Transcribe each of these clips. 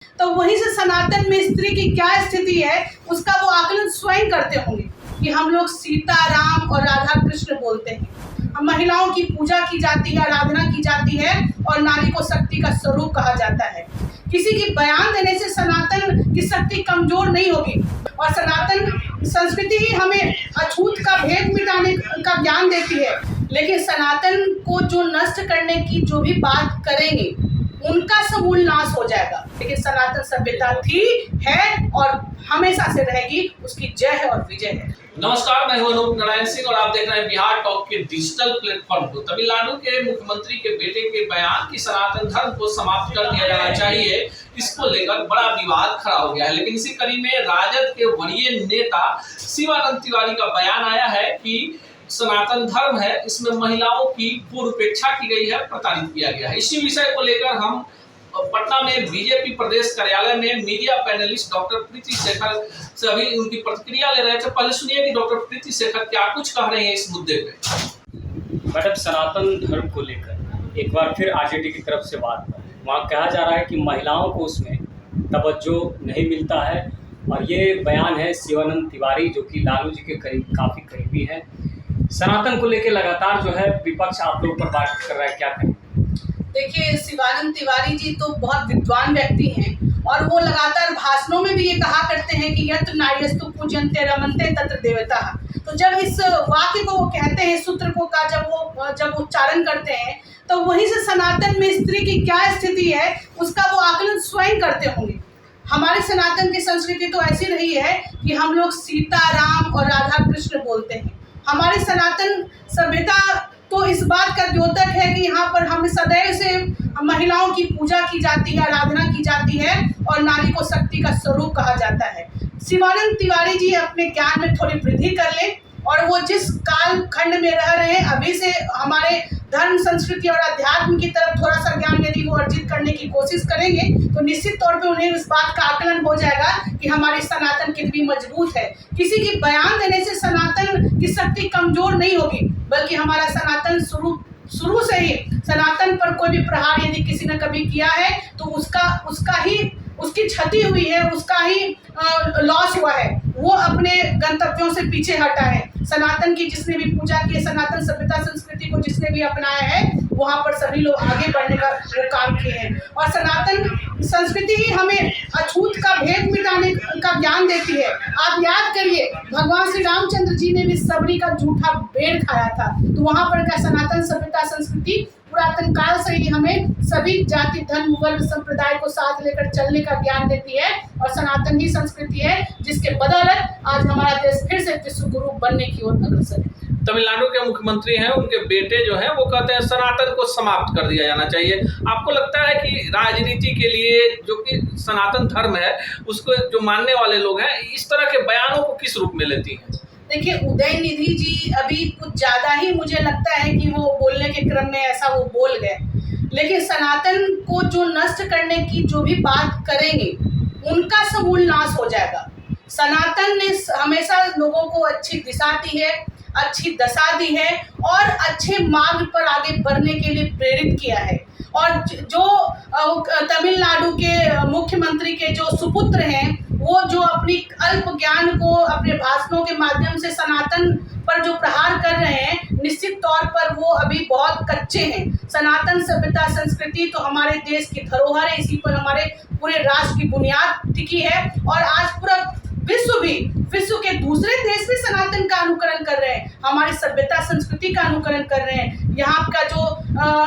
तो वहीं से सनातन में स्त्री की क्या स्थिति है उसका वो आकलन स्वयं करते होंगे कि हम लोग सीता राम और राधा कृष्ण बोलते हैं, महिलाओं की पूजा की जाती है, आराधना की जाती है और नारी को शक्ति का स्वरूप कहा जाता है। किसी की बयान देने से सनातन की शक्ति कमजोर नहीं होगी और सनातन संस्कृति ही हमें अछूत का भेद मिटाने का ज्ञान देती है। लेकिन सनातन को जो नष्ट करने की जो भी बात करेंगे उनका समूल नाश हो जाएगा। लेकिन सनातन सभ्यता थी, है और हमेशा से रहेगी, उसकी जय है और विजय है। नमस्कार, मैं हूं अनूप नारायण सिंह और आप देख रहे हैं बिहार टॉक के डिजिटल प्लेटफॉर्म को। तमिलनाडु के मुख्यमंत्री के बेटे के बयान कि सनातन धर्म को समाप्त कर दिया जाना चाहिए, इसको लेकर बड़ा विवाद खड़ा हो गया है। लेकिन इसी कड़ी में राजद के वरीय नेता शिवानंद तिवारी का बयान आया है कि सनातन धर्म है, इसमें महिलाओं की पूर्वापेक्षा की गई है, प्रताड़ित किया गया है। इसी विषय को लेकर हम पटना में बीजेपी प्रदेश कार्यालय में मीडिया पैनलिस्ट डॉक्टर प्रीति शेखर से अभी उनकी प्रतिक्रिया ले रहे थे। पहले सुनिए कि डॉक्टर प्रीति शेखर क्या कुछ कह रहे हैं इस मुद्दे पे। मैडम, सनातन धर्म को लेकर एक बार फिर आरजेडी की तरफ से बात है। वहाँ कहा जा रहा है कि महिलाओं को उसमें तवज्जो नहीं मिलता है और ये बयान है शिवानंद तिवारी जो कि लालू जी के काफ़ी करीबी हैं। सनातन को लेकर लगातार जो है विपक्ष आप लोगों पर बात कर रहा है, क्या करें? देखिए, शिवानंद तिवारी जी तो बहुत विद्वान व्यक्ति हैं और वो लगातार भाषणों में भी ये कहा करते हैं कि यत्र नार्यस्तु पूज्यन्ते रमन्ते तत्र देवता। तो जब इस वाक्य को वो कहते हैं, सूत्र को का जब उच्चारण करते हैं, तो वहीं से सनातन में स्त्री की क्या स्थिति है उसका वो आकलन स्वयं करते होंगे। हमारी सनातन की संस्कृति तो ऐसी रही है कि हम लोग सीता राम और राधा कृष्ण बोलते हैं। हमारी सनातन सभ्यता तो इस बात का द्योतक है कि यहाँ पर हम सदैव से महिलाओं की पूजा की जाती है, आराधना की जाती है और नारी को शक्ति का स्वरूप कहा जाता है। शिवानंद तिवारी जी अपने ज्ञान में थोड़ी वृद्धि कर ले और वो जिस काल खंड में रह रहे हैं, अभी से हमारे धर्म संस्कृति और अध्यात्म की तरफ थोड़ा सा ज्ञान यदि वो अर्जित करने की कोशिश करेंगे तो निश्चित तौर पे उन्हें इस बात का आकलन हो जाएगा कि हमारी सनातन कितनी मजबूत है। किसी की बयान देने से सनातन की शक्ति कमजोर नहीं होगी, बल्कि हमारा सनातन शुरू से ही सनातन पर कोई भी प्रहार यदि किसी ने कभी किया है तो उसकी क्षति हुई है, उसका ही लॉस हुआ है। वो अपने गंतव्यों से पीछे हटा है। सनातन की जिसने भी पूजा की है, सनातन सभ्यता संस्कृति को जिसने भी अपनाया है, वहाँ पर सभी लोग आगे बढ़ने का वो काम किए हैं और सनातन संस्कृति ही हमें अछूत का भेद मिटाने का ज्ञान देती है। आप याद करिए, भगवान श्री रामचंद्र जी ने भी सबरी का झूठा बेर खाया था, तो वहाँ पर क्या सनातन सभ्यता संस्कृति पुरातन काल से ही हमें सभी जाति धर्म वर्ग संप्रदाय को साथ लेकर चलने का ज्ञान देती है और सनातन ही संस्कृति है जिसके बदौलत आज हमारा देश फिर से विश्व गुरु बनने की ओर अग्रसर है। तमिलनाडु के मुख्यमंत्री हैं, उनके बेटे जो हैं वो कहते हैं सनातन को समाप्त कर दिया जाना चाहिए। आपको लगता है कि राजनीति के लिए जो कि सनातन धर्म है उसको जो मानने वाले लोग हैं इस तरह के बयानों को किस रूप में लेती हैं? देखिए, उदयनिधि जी अभी कुछ ज़्यादा ही मुझे लगता है कि वो बोलने के क्रम में ऐसा वो बोल गए। लेकिन सनातन को जो नष्ट करने की जो भी बात करेंगे उनका समूल नाश हो जाएगा। सनातन ने हमेशा लोगों को अच्छी दिशा दी है, अच्छी दशा दी है और अच्छे मार्ग पर आगे बढ़ने के लिए प्रेरित किया है। और जो तमिलनाडु के मुख्यमंत्री के जो सुपुत्र हैं, वो जो अपनी अल्प ज्ञान को अपने भाषणों के माध्यम से सनातन पर जो प्रहार कर रहे हैं, निश्चित तौर पर वो अभी बहुत कच्चे हैं। सनातन सभ्यता संस्कृति तो हमारे देश की धरोहर है, इसी पर हमारे पूरे राष्ट्र की बुनियाद टिकी है और आज पूरा विश्व के दूसरे देश भी सनातन का अनुकरण कर रहे हैं, हमारी सभ्यता संस्कृति का अनुकरण कर रहे हैं। यहाँ का जो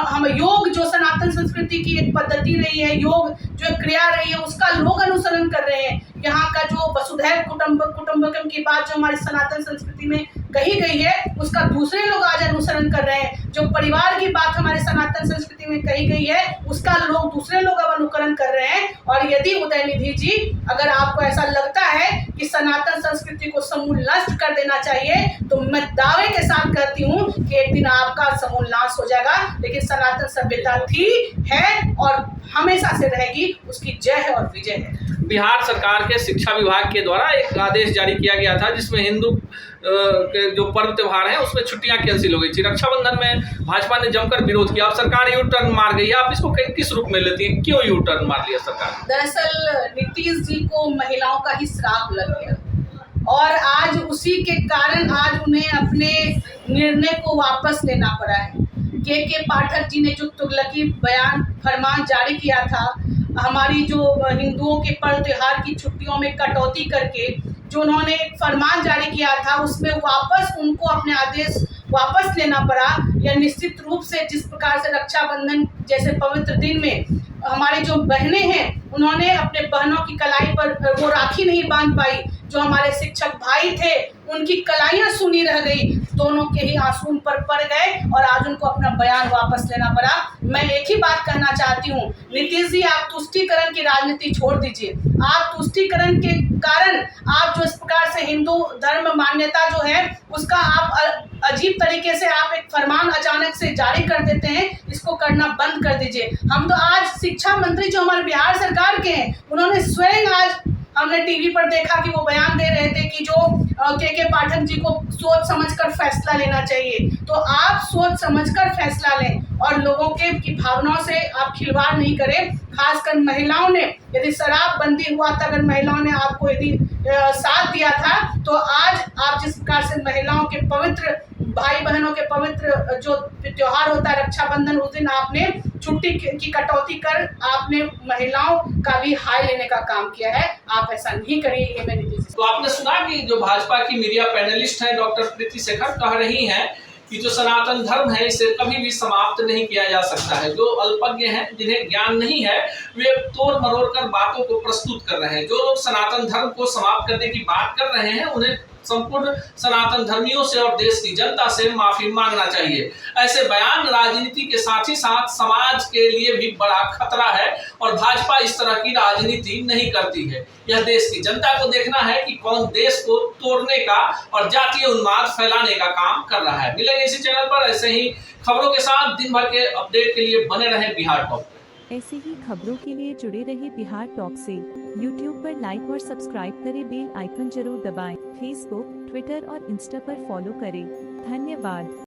हम योग जो सनातन संस्कृति की एक पद्धति रही है, योग जो क्रिया रही है, उसका लोग अनुसरण कर रहे हैं। यहाँ का जो वसुधैव कुटुंबकम की बात जो हमारी सनातन संस्कृति में कही गई है, उसका दूसरे लोग आज अनुसरण कर रहे हैं। जो परिवार की बात हमारे सनातन संस्कृति में कही गई है, उसका दूसरे लोग अब अनुकरण कर रहे हैं। और यदि उदयनिधि जी, अगर आपको ऐसा लगता है कि सनातन संस्कृति को समूल नष्ट कर देना चाहिए, तो मैं दावे के साथ कहती हूँ कि एक दिन आपका समूल नाश हो जाएगा। लेकिन सनातन सभ्यता थी, है और हमेशा से रहेगी, उसकी जय है और विजय है। बिहार सरकार के शिक्षा विभाग के द्वारा एक आदेश जारी किया गया था जिसमें हिंदू के जो पर्व त्योहार हैं उसमें छुट्टियां कैंसिल हो गई थी। रक्षाबंधन में भाजपा ने जमकर विरोध किया। अब सरकार यू टर्न मार गई है, आप इसको किस रूप में लेती हैं? क्यों यू टर्न मार लिया सरकार? दरअसल नीतीश जी को महिलाओं का ही श्राप लग गया और आज उसी के कारण आज उन्हें अपने निर्णय को वापस लेना पड़ा है। के पाठक जी ने जो तुगलकी बयान फरमान जारी किया था, हमारी जो हिंदुओं के पर्व त्योहार की छुट्टियों में कटौती करके जो उन्होंने एक फरमान जारी किया था, उसमें वापस उनको अपने आदेश वापस लेना पड़ा। या निश्चित रूप से जिस प्रकार से रक्षाबंधन जैसे पवित्र दिन में हमारी जो बहनें हैं, उन्होंने अपने बहनों की कलाई पर वो राखी नहीं बांध पाई, जो हमारे शिक्षक भाई थे उनकी कलाइयाँ सूनी रह गई, दोनों के ही आंसू उन पर पड़ गए और आज उनको अपना बयान वापस लेना पड़ा। मैं एक ही बात कहना चाहती हूँ, नीतीश जी आप तुष्टीकरण की राजनीति छोड़ दीजिए। आप तुष्टीकरण के कारण आप जो इस प्रकार से हिंदू धर्म मान्यता जो है उसका आप अजीब तरीके से आप एक फरमान अचानक से जारी कर देते हैं, इसको करना बंद कर दीजिए। हम तो आज शिक्षा मंत्री जो हमारे बिहार सरकार के हैं, उन्होंने स्वयं आज हमने टीवी पर देखा कि वो बयान दे रहे थे कि जो के पाठक जी को सोच समझकर फैसला लेना चाहिए। तो आप सोच समझकर फैसला लें और लोगों की भावनाओं से आप खिलवाड़ नहीं करें। खासकर महिलाओं ने, यदि शराब बंदी हुआ था, अगर महिलाओं ने आपको यदि साथ दिया था, तो आज आप जिस प्रकार से महिलाओं के पवित्र भाई बहनों के पवित्र जो त्योहार होता है रक्षाबंधन, उस दिन आपने छुट्टी की कटौती कर आपने महिलाओं का भी हाय लेने का काम किया है। आप ऐसा नहीं करिए, ये मेरी नीति। तो आपने सुना कि जो भाजपा की मीडिया पैनलिस्ट हैं डॉक्टर प्रीति शेखर कह रही हैं कि जो सनातन धर्म है इसे कभी भी समाप्त नहीं किया जा सकता है। जो अल्पज्ञ हैं, जिन्हें ज्ञान नहीं है, वे तोड़ मरोड़ कर बातों को प्रस्तुत कर रहे हैं। जो लोग सनातन धर्म को समाप्त करने की बात कर रहे हैं, उन्हें संपूर्ण सनातन धर्मियों से और देश की जनता से माफी मांगना चाहिए। ऐसे बयान राजनीति के साथ ही साथ समाज के लिए भी बड़ा खतरा है और भाजपा इस तरह की राजनीति नहीं करती है। यह देश की जनता को देखना है कि कौन देश को तोड़ने का और जातीय उन्माद फैलाने का काम कर रहा है। मिलेंगे इसी चैनल पर ऐसे ही खबरों के साथ। दिन भर के अपडेट के लिए बने रहें बिहार टॉप। ऐसे ही खबरों के लिए जुड़े रहिए बिहार टॉप से। यूट्यूब पर लाइक और सब्सक्राइब करें, बेल आइकन जरूर दबाएं। फेसबुक, ट्विटर और इंस्टा पर फॉलो करें। धन्यवाद।